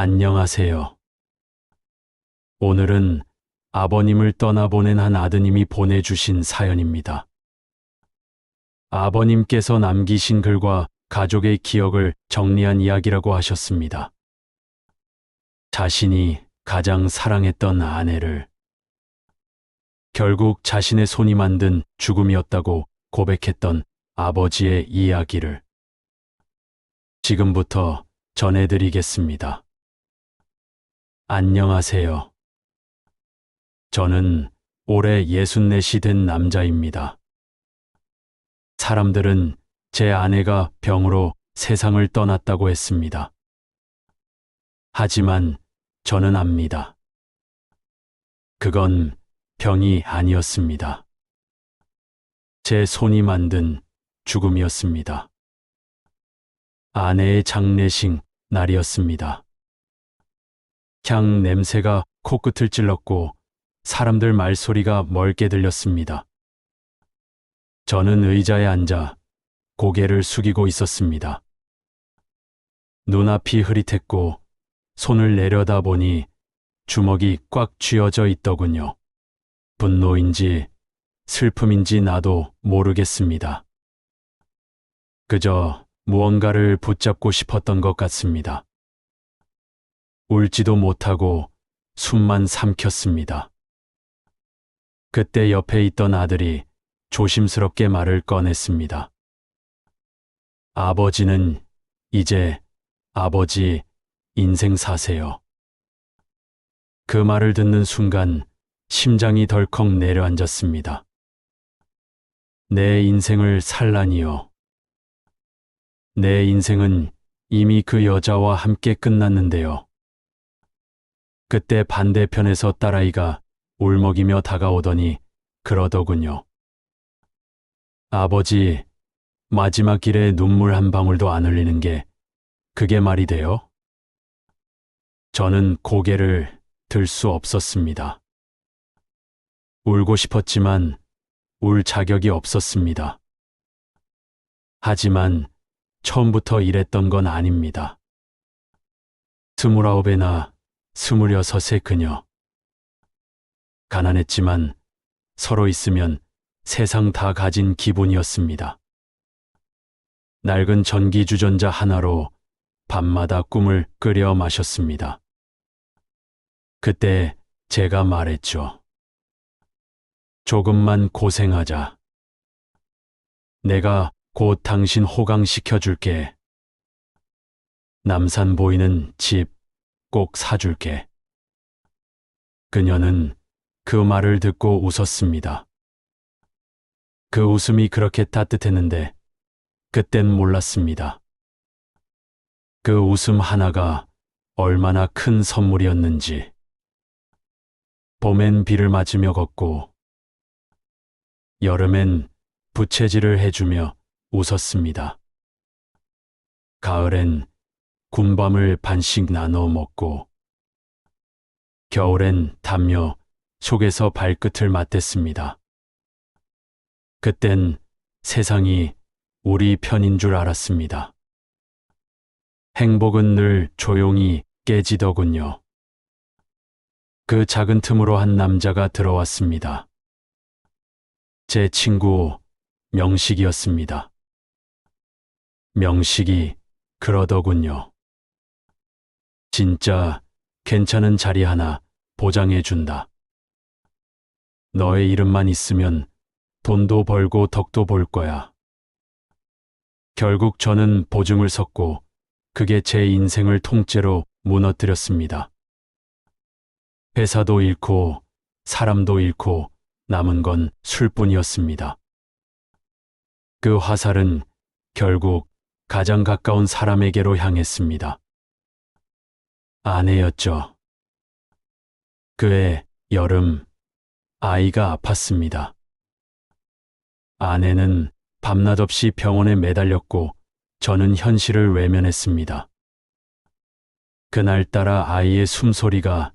안녕하세요. 오늘은 아버님을 떠나보낸 한 아드님이 보내주신 사연입니다. 아버님께서 남기신 글과 가족의 기억을 정리한 이야기라고 하셨습니다. 자신이 가장 사랑했던 아내를 결국 자신의 손이 만든 죽음이었다고 고백했던 아버지의 이야기를 지금부터 전해드리겠습니다. 안녕하세요. 저는 올해 64이 된 남자입니다. 사람들은 제 아내가 병으로 세상을 떠났다고 했습니다. 하지만 저는 압니다. 그건 병이 아니었습니다. 제 손이 만든 죽음이었습니다. 아내의 장례식 날이었습니다. 향 냄새가 코끝을 찔렀고 사람들 말소리가 멀게 들렸습니다. 저는 의자에 앉아 고개를 숙이고 있었습니다. 눈앞이 흐릿했고 손을 내려다보니 주먹이 꽉 쥐어져 있더군요. 분노인지 슬픔인지 나도 모르겠습니다. 그저 무언가를 붙잡고 싶었던 것 같습니다. 울지도 못하고 숨만 삼켰습니다. 그때 옆에 있던 아들이 조심스럽게 말을 꺼냈습니다. 아버지는 이제 아버지 인생 사세요. 그 말을 듣는 순간 심장이 덜컥 내려앉았습니다. 내 인생을 살라니요. 내 인생은 이미 그 여자와 함께 끝났는데요. 그때 반대편에서 딸아이가 울먹이며 다가오더니 그러더군요. 아버지, 마지막 길에 눈물 한 방울도 안 흘리는 게 그게 말이 돼요? 저는 고개를 들 수 없었습니다. 울고 싶었지만 울 자격이 없었습니다. 하지만 처음부터 이랬던 건 아닙니다. 29이나 26의 그녀. 가난했지만 서로 있으면 세상 다 가진 기분이었습니다. 낡은 전기주전자 하나로 밤마다 꿈을 끓여 마셨습니다. 그때 제가 말했죠. 조금만 고생하자. 내가 곧 당신 호강시켜줄게. 남산 보이는 집 꼭 사줄게. 그녀는 그 말을 듣고 웃었습니다. 그 웃음이 그렇게 따뜻했는데 그땐 몰랐습니다. 그 웃음 하나가 얼마나 큰 선물이었는지. 봄엔 비를 맞으며 걷고 여름엔 부채질을 해주며 웃었습니다. 가을엔 군밤을 반씩 나눠 먹고 겨울엔 담요 속에서 발끝을 맞댔습니다. 그땐 세상이 우리 편인 줄 알았습니다. 행복은 늘 조용히 깨지더군요. 그 작은 틈으로 한 남자가 들어왔습니다. 제 친구 명식이었습니다. 명식이 그러더군요. 진짜 괜찮은 자리 하나 보장해준다. 너의 이름만 있으면 돈도 벌고 덕도 볼 거야. 결국 저는 보증을 섰고 그게 제 인생을 통째로 무너뜨렸습니다. 회사도 잃고 사람도 잃고 남은 건 술뿐이었습니다. 그 화살은 결국 가장 가까운 사람에게로 향했습니다. 아내였죠. 그해 여름, 아이가 아팠습니다. 아내는 밤낮 없이 병원에 매달렸고 저는 현실을 외면했습니다. 그날따라 아이의 숨소리가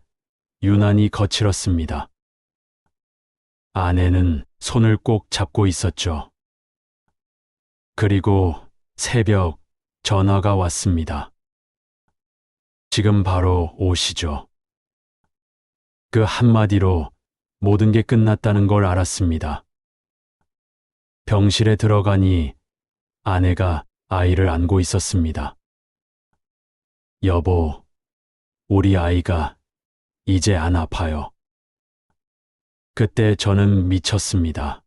유난히 거칠었습니다. 아내는 손을 꼭 잡고 있었죠. 그리고 새벽 전화가 왔습니다. 지금 바로 오시죠. 그 한마디로 모든 게 끝났다는 걸 알았습니다. 병실에 들어가니 아내가 아이를 안고 있었습니다. 여보, 우리 아이가 이제 안 아파요. 그때 저는 미쳤습니다.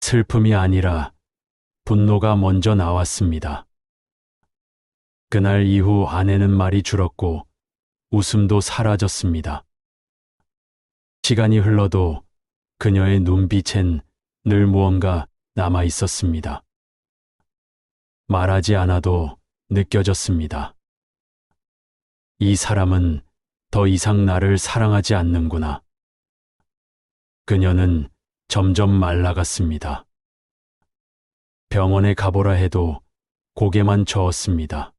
슬픔이 아니라 분노가 먼저 나왔습니다. 그날 이후 아내는 말이 줄었고 웃음도 사라졌습니다. 시간이 흘러도 그녀의 눈빛엔 늘 무언가 남아 있었습니다. 말하지 않아도 느껴졌습니다. 이 사람은 더 이상 나를 사랑하지 않는구나. 그녀는 점점 말라갔습니다. 병원에 가보라 해도 고개만 저었습니다.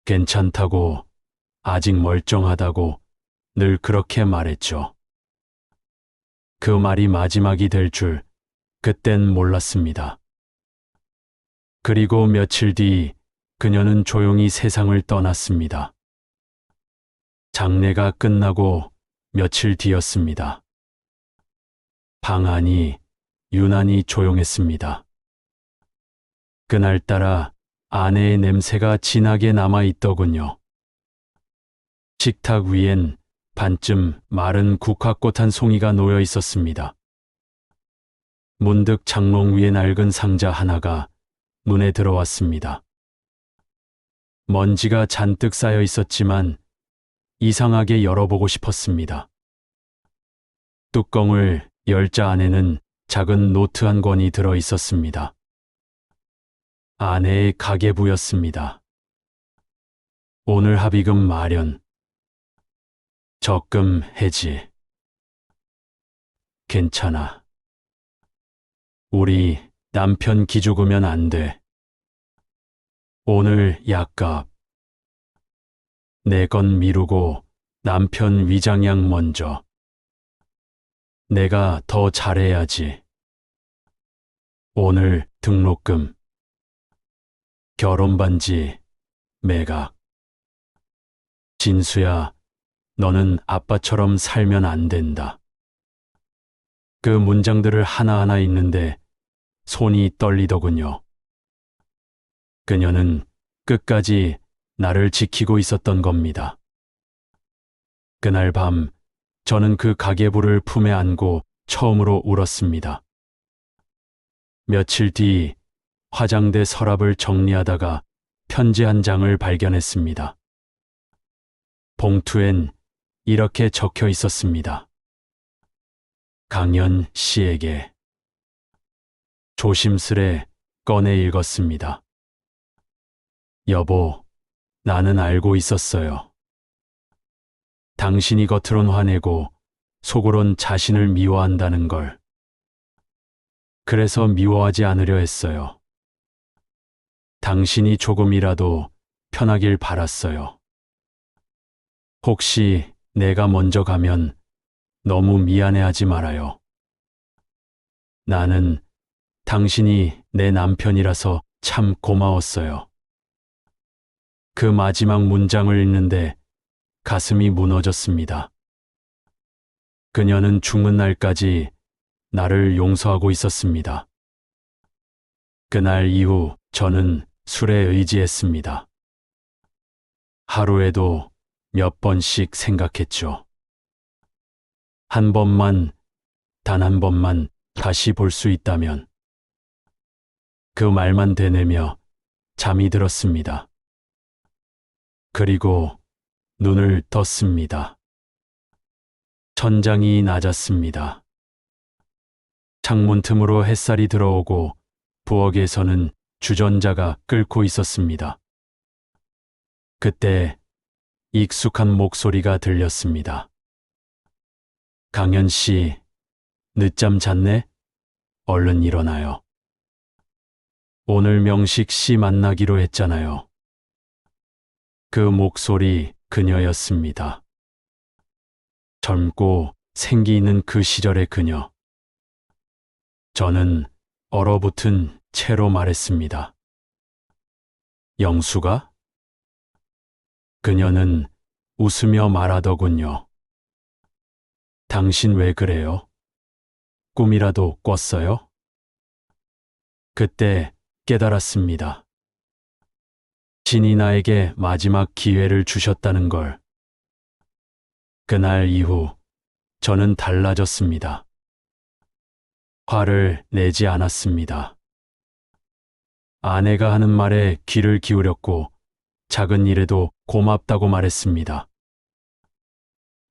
괜찮다고, 아직 멀쩡하다고 늘 그렇게 말했죠. 그 말이 마지막이 될 줄 그땐 몰랐습니다. 그리고 며칠 뒤 그녀는 조용히 세상을 떠났습니다. 장례가 끝나고 며칠 뒤였습니다. 방 안이 유난히 조용했습니다. 그날따라 아내의 냄새가 진하게 남아 있더군요. 식탁 위엔 반쯤 마른 국화꽃 한 송이가 놓여 있었습니다. 문득 장롱 위에 낡은 상자 하나가 눈에 들어왔습니다. 먼지가 잔뜩 쌓여 있었지만 이상하게 열어보고 싶었습니다. 뚜껑을 열자 안에는 작은 노트 한 권이 들어 있었습니다. 아내의 가계부였습니다. 오늘 합의금 마련, 적금 해지. 괜찮아. 우리 남편 기죽으면 안 돼. 오늘 약값. 내 건 미루고 남편 위장약 먼저. 내가 더 잘해야지. 오늘 등록금. 결혼반지 매각. 진수야, 너는 아빠처럼 살면 안 된다. 그 문장들을 하나하나 읽는데 손이 떨리더군요. 그녀는 끝까지 나를 지키고 있었던 겁니다. 그날 밤 저는 그 가계부를 품에 안고 처음으로 울었습니다. 며칠 뒤 화장대 서랍을 정리하다가 편지 한 장을 발견했습니다. 봉투엔 이렇게 적혀 있었습니다. 강연 씨에게. 조심스레 꺼내 읽었습니다. 여보, 나는 알고 있었어요. 당신이 겉으론 화내고 속으론 자신을 미워한다는 걸. 그래서 미워하지 않으려 했어요. 당신이 조금이라도 편하길 바랐어요. 혹시 내가 먼저 가면 너무 미안해하지 말아요. 나는 당신이 내 남편이라서 참 고마웠어요. 그 마지막 문장을 읽는데 가슴이 무너졌습니다. 그녀는 죽는 날까지 나를 용서하고 있었습니다. 그날 이후 저는 술에 의지했습니다. 하루에도 몇 번씩 생각했죠. 한 번만, 단 한 번만 다시 볼 수 있다면. 그 말만 되뇌며 잠이 들었습니다. 그리고 눈을 떴습니다. 천장이 낮았습니다. 창문 틈으로 햇살이 들어오고 부엌에서는 주전자가 끓고 있었습니다. 그때 익숙한 목소리가 들렸습니다. 강연 씨, 늦잠 잤네? 얼른 일어나요. 오늘 명식 씨 만나기로 했잖아요. 그 목소리 그녀였습니다. 젊고 생기 있는 그 시절의 그녀. 저는 얼어붙은 채로 말했습니다. 영수가? 그녀는 웃으며 말하더군요. 당신 왜 그래요? 꿈이라도 꿨어요? 그때 깨달았습니다. 신이 나에게 마지막 기회를 주셨다는 걸. 그날 이후 저는 달라졌습니다. 화를 내지 않았습니다. 아내가 하는 말에 귀를 기울였고 작은 일에도 고맙다고 말했습니다.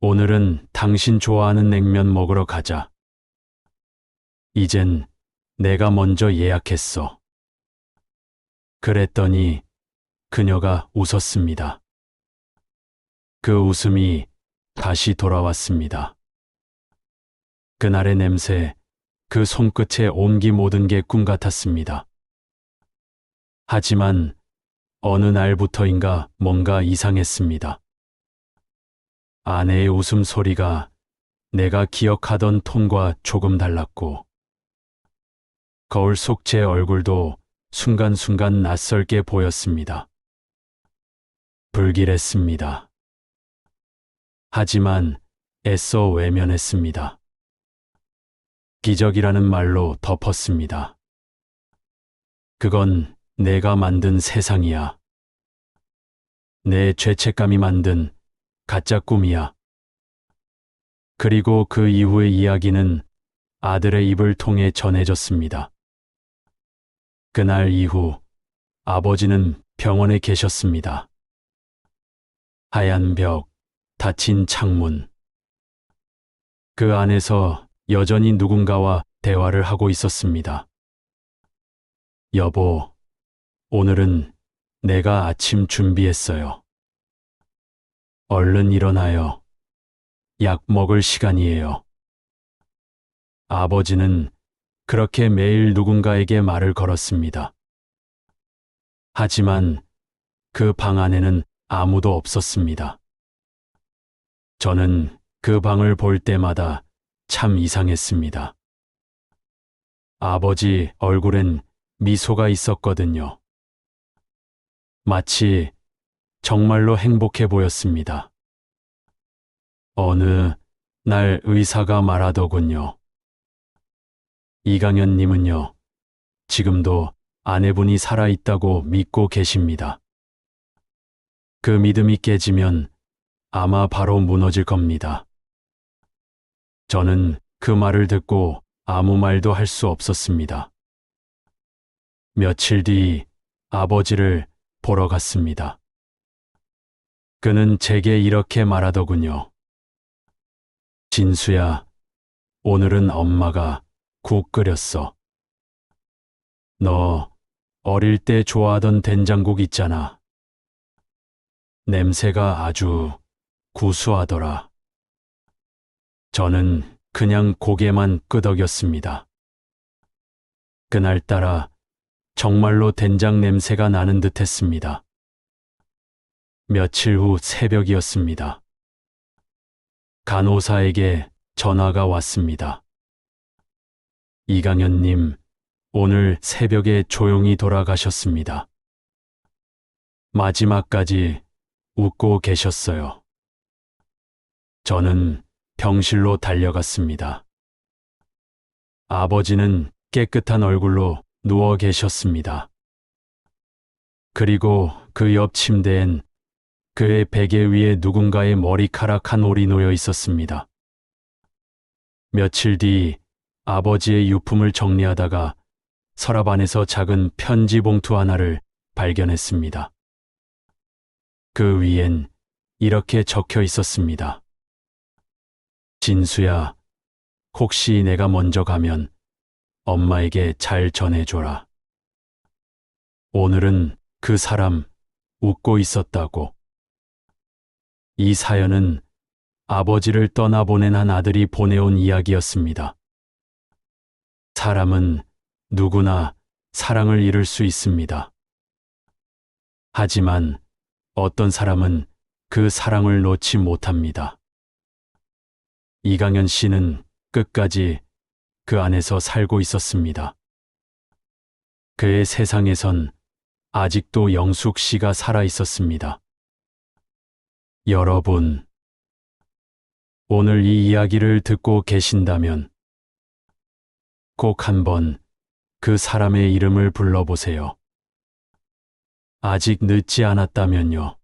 오늘은 당신 좋아하는 냉면 먹으러 가자. 이젠 내가 먼저 예약했어. 그랬더니 그녀가 웃었습니다. 그 웃음이 다시 돌아왔습니다. 그날의 냄새, 그 손끝의 온기 모든 게 꿈 같았습니다. 하지만 어느 날부터인가 뭔가 이상했습니다. 아내의 웃음소리가 내가 기억하던 톤과 조금 달랐고, 거울 속 제 얼굴도 순간순간 낯설게 보였습니다. 불길했습니다. 하지만 애써 외면했습니다. 기적이라는 말로 덮었습니다. 그건 내가 만든 세상이야. 내 죄책감이 만든 가짜 꿈이야. 그리고 그 이후의 이야기는 아들의 입을 통해 전해졌습니다. 그날 이후 아버지는 병원에 계셨습니다. 하얀 벽, 닫힌 창문. 그 안에서 여전히 누군가와 대화를 하고 있었습니다. 여보, 오늘은 내가 아침 준비했어요. 얼른 일어나요. 약 먹을 시간이에요. 아버지는 그렇게 매일 누군가에게 말을 걸었습니다. 하지만 그 방 안에는 아무도 없었습니다. 저는 그 방을 볼 때마다 참 이상했습니다. 아버지 얼굴엔 미소가 있었거든요. 마치 정말로 행복해 보였습니다. 어느 날 의사가 말하더군요. 이강현님은요, 지금도 아내분이 살아있다고 믿고 계십니다. 그 믿음이 깨지면 아마 바로 무너질 겁니다. 저는 그 말을 듣고 아무 말도 할 수 없었습니다. 며칠 뒤 아버지를 보러 갔습니다. 그는 제게 이렇게 말하더군요. 진수야, 오늘은 엄마가 국 끓였어. 너 어릴 때 좋아하던 된장국 있잖아. 냄새가 아주 구수하더라. 저는 그냥 고개만 끄덕였습니다. 그날따라 정말로 된장 냄새가 나는 듯 했습니다. 며칠 후 새벽이었습니다. 간호사에게 전화가 왔습니다. 이강현님, 오늘 새벽에 조용히 돌아가셨습니다. 마지막까지 웃고 계셨어요. 저는 병실로 달려갔습니다. 아버지는 깨끗한 얼굴로 누워 계셨습니다. 그리고 그 옆 침대엔 그의 베개 위에 누군가의 머리카락 한 올이 놓여 있었습니다. 며칠 뒤 아버지의 유품을 정리하다가 서랍 안에서 작은 편지 봉투 하나를 발견했습니다. 그 위엔 이렇게 적혀 있었습니다. 진수야, 혹시 내가 먼저 가면 엄마에게 잘 전해줘라. 오늘은 그 사람 웃고 있었다고. 이 사연은 아버지를 떠나보낸 한 아들이 보내온 이야기였습니다. 사람은 누구나 사랑을 잃을 수 있습니다. 하지만 어떤 사람은 그 사랑을 놓지 못합니다. 이강현 씨는 끝까지 그 안에서 살고 있었습니다. 그의 세상에선 아직도 영숙 씨가 살아 있었습니다. 여러분, 오늘 이 이야기를 듣고 계신다면 꼭 한번 그 사람의 이름을 불러보세요. 아직 늦지 않았다면요.